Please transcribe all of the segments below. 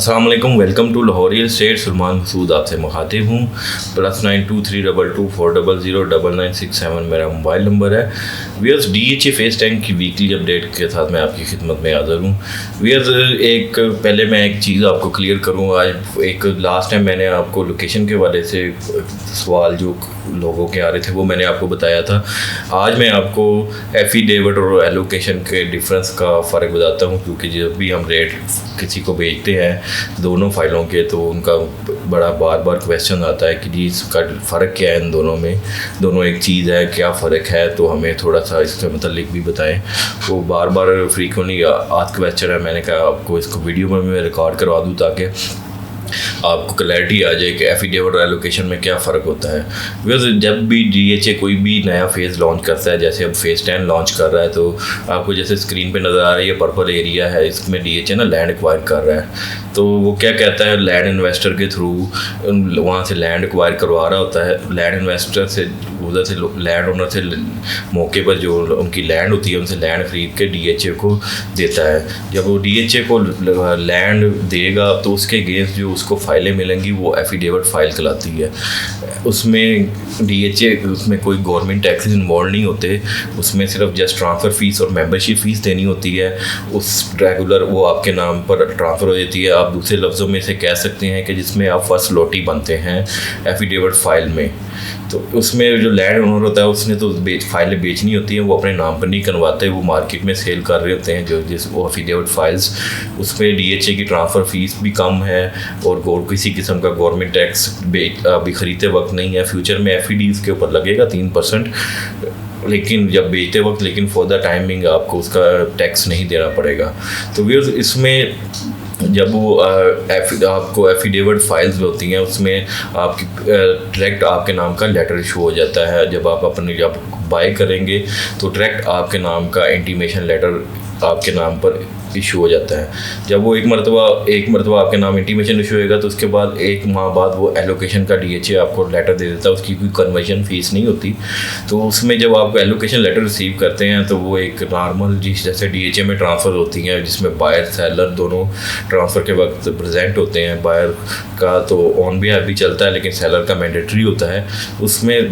अस्सलाम वालेकुम, welcome to Lahore real estate. Salman Masood आपसे मुखातिब हूँ। +923222400996 मेरा मोबाइल नंबर है। वीयर्स DHA फेस टैंक की वीकली अपडेट के साथ मैं आपकी खिदमत में हाज़िर हूँ। वीयर्स पहले मैं एक चीज़ आपको क्लियर करूँ। आज लास्ट टाइम मैंने आपको लोकेशन के हवाले से सवाल जो लोगों के आ रहे थे वो मैंने आपको बताया था। आज मैं आपको एफिडेविट और एलोकेशन के डिफरेंस का फ़र्क बताता हूँ, क्योंकि जब भी हम रेट किसी को भेजते हैं दोनों फाइलों के तो उनका बड़ा बार बार क्वेश्चन आता है कि जी इसका फ़र्क क्या है, इन दोनों में दोनों एक चीज़ है, क्या फ़र्क है, तो हमें थोड़ा सा इसके मतलब भी बताएं। वो बार बार फ्रीक्वेंटली आज क्वेश्चन है। मैंने कहा आपको इसको वीडियो में मैं रिकॉर्ड करवा दूँ ताकि आपको क्लैरिटी आ जाए कि एफिडेविट और एलोकेशन में क्या फ़र्क होता है। बिकॉज जब भी DHA कोई भी नया फेज़ लॉन्च करता है, जैसे अब फेज़ 10 लॉन्च कर रहा है, तो आपको जैसे स्क्रीन पे नज़र आ रही है पर्पल एरिया है, इसमें DHA ना लैंड एक्वायर कर रहा है। तो वो क्या कहता है, लैंड इन्वेस्टर के थ्रू वहाँ से लैंड एक्वायर करवा रहा होता है। लैंड इन्वेस्टर से उधर से लैंड ओनर से मौके पर जो उनकी लैंड होती है उनसे लैंड ख़रीद के DHA को देता है। जब वो DHA को लैंड देगा तो उसके अगेंस्ट जो उसको फाइलें मिलेंगी वो एफिडेविट फाइल कहलाती है। उसमें DHA उसमें कोई गवर्नमेंट टैक्सेस इन्वॉल्व नहीं होते, उसमें सिर्फ जस्ट ट्रांसफ़र फ़ीस और मेंबरशिप फ़ीस देनी होती है। उस रेगुलर वो आपके नाम पर ट्रांसफ़र हो जाती है। आप दूसरे लफ्ज़ों में से कह सकते हैं कि जिसमें आप फर्स्ट लॉटी बनते हैं एफिडेविट फाइल में। तो उसमें जो लैंड ओनर होता है उसने तो फाइलें बेचनी होती हैं, वो अपने नाम पर नहीं करवाते, वो मार्केट में सेल कर रहे होते हैं जो जिस वो एफिडेविट फाइल्स। उसमें DHA की ट्रांसफ़र फ़ीस भी कम है और किसी किस्म का गवर्नमेंट टैक्स अभी ख़रीदते वक्त नहीं है। फ्यूचर में FEDs के ऊपर लगेगा 3%, लेकिन जब बेचते वक्त, लेकिन फॉर द टाइमिंग आपको उसका टैक्स नहीं देना पड़ेगा। तो व्यूअर्स इसमें जब वो आपको एफिडेविट फाइल्स होती हैं उसमें आपकी डायरेक्ट आपके नाम का लेटर इशू हो जाता है। जब बाय करेंगे तो डायरेक्ट आपके नाम का इंटीमेशन लेटर आपके नाम पर इशू हो जाता है। जब वो एक मरतबा आपके नाम इंटीमेशन इशू होएगा तो उसके बाद 1 माह बाद वो एलोकेशन का DHA आपको लेटर दे देता है। उसकी कोई कन्वर्जन फ़ीस नहीं होती। तो उसमें जब आप एलोकेशन लेटर रिसीव करते हैं तो वो एक नॉर्मल जैसे DHA में ट्रांसफ़र होती हैं जिसमें बायर सेलर दोनों ट्रांसफ़र के वक्त प्रेजेंट होते हैं। बायर का तो ऑन बिहाफ भी चलता है लेकिन सेलर का मैंडेटरी होता है। उसमें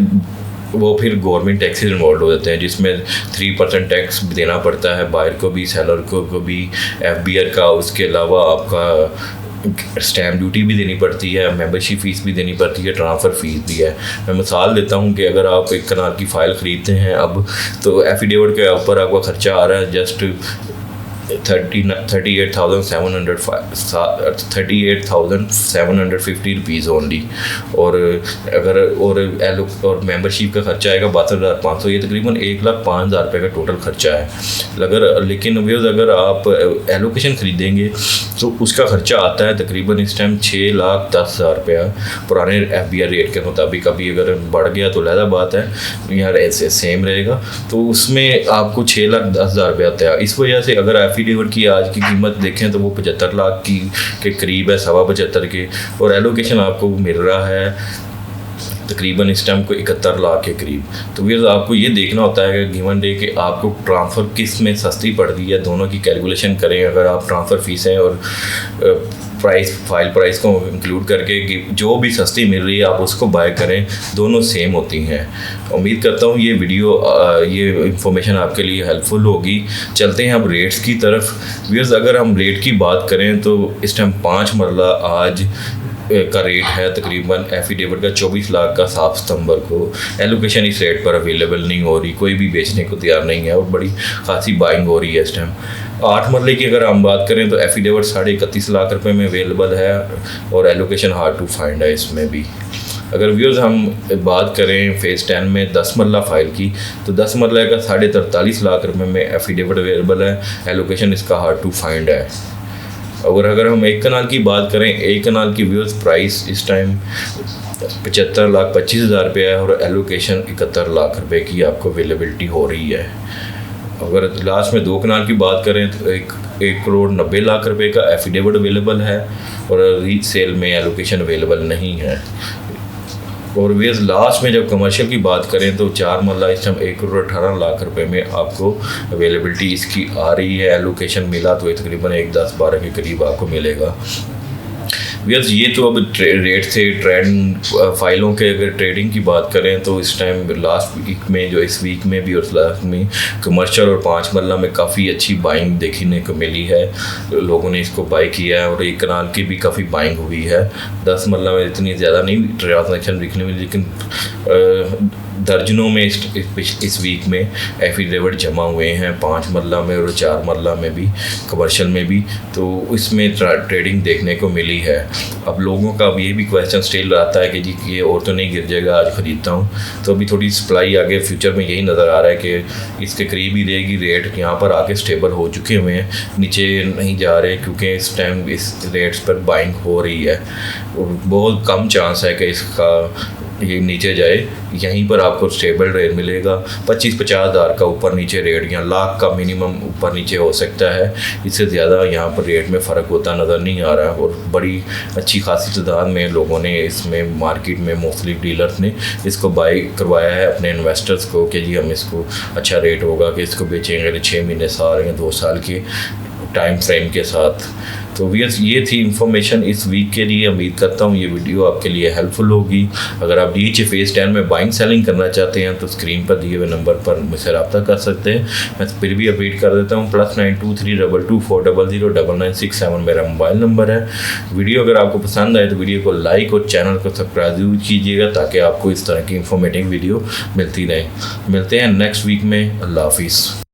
वो फिर गवर्नमेंट टैक्सेस इन्वॉल्व हो जाते हैं जिसमें 3% टैक्स देना पड़ता है बायर को भी, सेलर को भी, FBR का। उसके अलावा आपका स्टैम्प ड्यूटी भी देनी पड़ती है, मेंबरशिप फ़ीस भी देनी पड़ती है, ट्रांसफ़र फ़ीस भी है। मैं मिसाल देता हूँ कि अगर आप 1 कनाल की फ़ाइल ख़रीदते हैं अब, तो एफिडेविट के ऊपर आपका ख़र्चा आ रहा है जस्ट 38,750 रुपीज़ ओनली। और अगर और मेंबरशिप का खर्चा आएगा 62,500। ये तकरीबन 1,05,000 रुपये का टोटल खर्चा है। लेकिन अगर आप एलोकेशन ख़रीदेंगे तो उसका खर्चा आता है तकरीबन इस टाइम 6,10,000 रुपया पुराने FBR रेट के मुताबिक। अभी अगर बढ़ गया तो लहदा बात है, यार ऐसे सेम रहेगा। तो उसमें आपको 6,10,000 रुपया आता है। इस वजह से अगर एफिडेविट की आज की कीमत देखें तो वो 75 लाख के करीब है, 75.25 के। और एलोकेशन आपको मिल रहा है तकरीबन इस टाइम को 71 लाख के करीब। तो फिर आपको ये देखना होता है कि गिवन डे कि आपको ट्रांसफ़र किस में सस्ती पड़ रही है, दोनों की कैलकुलेशन करें। अगर आप ट्रांसफ़र फ़ीसें और फाइल प्राइस को इंक्लूड करके कि जो भी सस्ती मिल रही है आप उसको बाय करें, दोनों सेम होती हैं। उम्मीद करता हूँ ये इंफॉर्मेशन आपके लिए हेल्पफुल होगी। चलते हैं अब रेट्स की तरफ। व्यूअर्स अगर हम रेट की बात करें तो इस टाइम 5 मरला आज का रेट है तकरीबन एफिडेविट का 24 लाख का 7 सितंबर को। एलोकेशन इस रेट पर अवेलेबल नहीं हो रही, कोई भी बेचने को तैयार नहीं है और बड़ी खासी बाइंग हो रही है इस टाइम। 8 मरले की अगर हम बात करें तो एफिडेविट 31.5 लाख रुपए में अवेलेबल है और एलोकेशन हार्ड टू फाइंड है इसमें भी। अगर व्यूअर्स हम बात करें फेज़ 10 में 10 मरला फाइल की तो 10 मरला का 43.5 लाख रुपए में एफिडेविट अवेलेबल है, एलोकेशन इसका हार्ड टू फाइंड है। और अगर हम 1 कनाल की बात करें, 1 कनाल की व्यूअर्स प्राइस इस टाइम 75,25,000 रुपये है और एलोकेशन 71 लाख रुपए की आपको अवेलेबिलिटी हो रही है। अगर लास्ट में 2 कनाल की बात करें तो 1,90,00,000 रुपए का एफिडेविट अवेलेबल है और रीसेल में एलोकेशन अवेलेबल नहीं है। और वेज लास्ट में जब कमर्शियल की बात करें तो 4 मरला इस टाइम 1,18,00,000 रुपये में आपको अवेलेबिलिटी इसकी आ रही है। एलोकेशन मिला तो तकरीबन 1,10,12 के करीब आपको मिलेगा। व्यर्स ये तो अब रेट थे ट्रेंड फाइलों के। अगर ट्रेडिंग की बात करें तो इस टाइम लास्ट वीक में जो इस वीक में भी और लास्ट में कमर्शियल और 5 मरला में काफ़ी अच्छी बाइंग देखने को मिली है। लोगों ने इसको बाई किया है और एक कनाल की भी काफ़ी बाइंग हुई है। 10 मरला में इतनी ज़्यादा नहीं ट्रांजेक्शन दिखने में, लेकिन दर्जनों में इस वीक में एफिडेविट जमा हुए हैं 5 मरला में और 4 मरला में भी, कमर्शियल में भी। तो इसमें ट्रेडिंग देखने को मिली है। अब लोगों का अब ये भी क्वेश्चन स्टिल आता है कि जी ये और तो नहीं गिर जाएगा, आज ख़रीदता हूँ। तो अभी थोड़ी सप्लाई आगे फ्यूचर में यही नज़र आ रहा है कि इसके करीब ही रहेगी। रेट यहाँ पर आके स्टेबल हो चुके हुए हैं, नीचे नहीं जा रहे, क्योंकि इस टाइम इस रेट्स पर बाइंग हो रही है और बहुत कम चांस है कि इसका ये नीचे जाए। यहीं पर आपको स्टेबल रेट मिलेगा। 25-50 हज़ार का ऊपर नीचे रेट, या लाख का मिनिमम ऊपर नीचे हो सकता है। इससे ज़्यादा यहाँ पर रेट में फ़र्क होता नज़र नहीं आ रहा है। और बड़ी अच्छी खासी तादाद में लोगों ने इसमें मार्केट में मुख्तलिफ डीलर्स ने इसको बाई करवाया है अपने इन्वेस्टर्स को कि जी हम इसको अच्छा रेट होगा कि इसको बेचेंगे 6 महीने, साल या 2 साल के टाइम फ्रेम के साथ। तो व्यर्स ये थी इंफॉर्मेशन इस वीक के लिए। उम्मीद करता हूँ ये वीडियो आपके लिए हेल्पफुल होगी। अगर आप DHA फेज 10 में बाइंग सेलिंग करना चाहते हैं तो स्क्रीन पर दिए हुए नंबर पर मुझसे रब्ता कर सकते हैं। मैं फिर भी अपडेट कर देता हूँ, +923224009967 मेरा मोबाइल नंबर है। वीडियो अगर आपको पसंद आए तो वीडियो को लाइक और चैनल को सब्सक्राइब जरूर कीजिएगा ताकि आपको इस तरह की इंफॉर्मेटिव वीडियो मिलती रहे। मिलते हैं नेक्स्ट वीक में। अल्लाह हाफिज़।